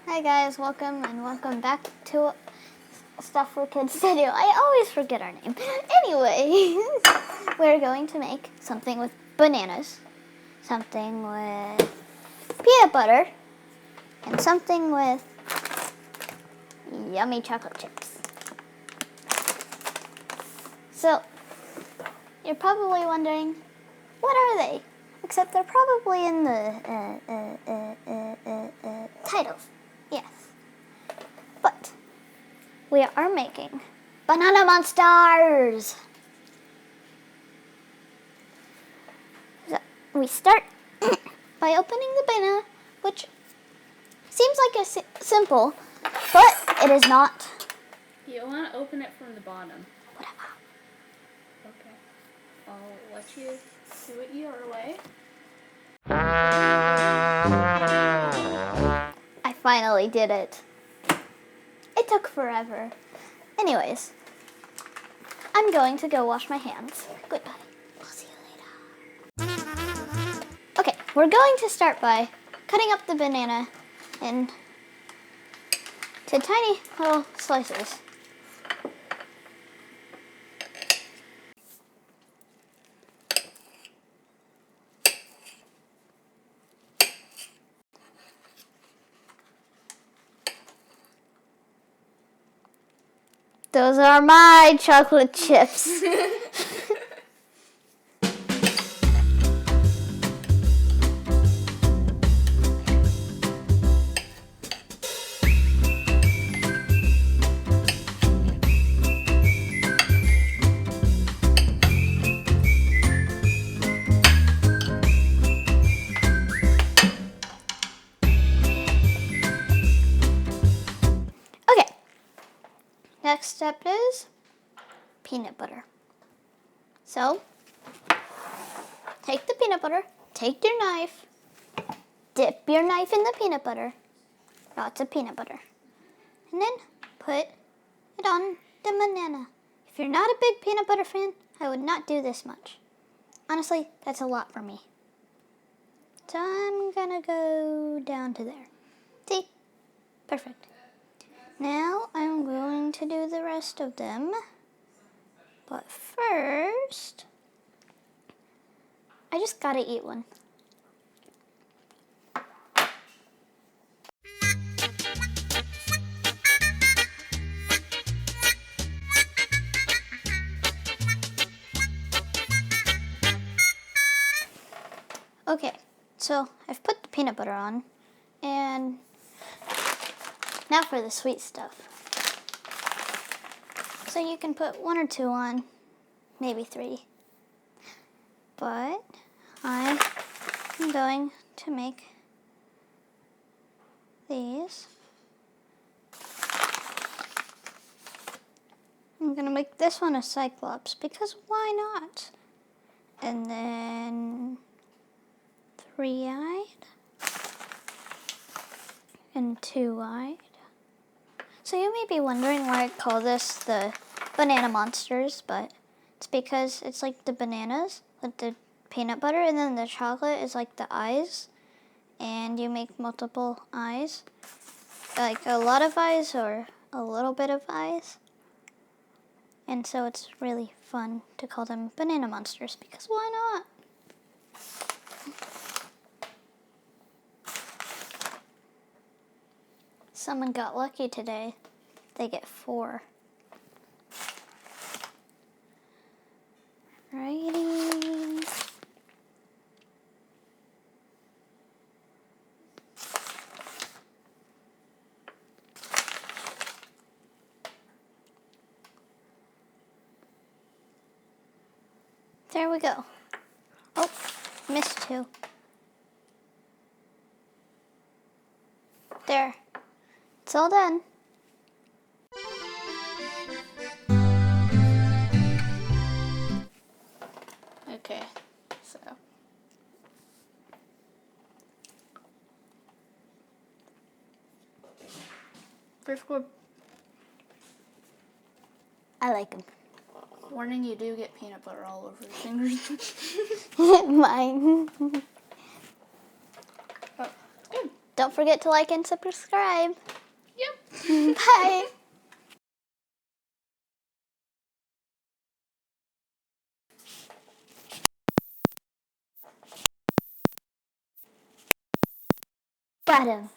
Hi guys, welcome back to Stuff for Kids video. I always forget our name. Anyway, we're going to make something with bananas, something with peanut butter, and something with yummy chocolate chips. So, you're probably wondering, what are they? Except they're probably in the titles. Yes. But we are making banana monsters. So we start by opening the banana, which seems like a simple, but it is not. You want to open it from the bottom. Whatever. Okay. I'll let you do it your way. I finally did it. It took forever. Anyways, I'm going to go wash my hands. Goodbye. I'll see you later. Okay, we're going to start by cutting up the banana into tiny little slices. Those are my chocolate chips. Okay. Next step is peanut butter. So, take the peanut butter, take your knife, dip your knife in the peanut butter, lots of peanut butter, and then put it on the banana. If you're not a big peanut butter fan, I would not do this much. Honestly, that's a lot for me. So I'm gonna go down to there. See? Perfect. Now I'm going to do the rest of them. But first, I just gotta eat one. Okay, so I've put the peanut butter on, and now for the sweet stuff. So you can put 1 or 2 on, maybe 3. But I am going to make these. I'm going to make this one a cyclops, because why not? And then 3-eyed and 2-eyed. So you may be wondering why I call this the banana monsters, but it's because it's like the bananas with the peanut butter, and then the chocolate is like the eyes, and you make multiple eyes, like a lot of eyes or a little bit of eyes. And so it's really fun to call them banana monsters, because why not? Someone got lucky today. They get 4. Righty. There we go. Oh, missed 2. There. It's all done. Okay, so. First word. I like them. Warning, you do get peanut butter all over your fingers. Mine. Oh, good. Don't forget to like and subscribe. Yep. Bye. Bottom.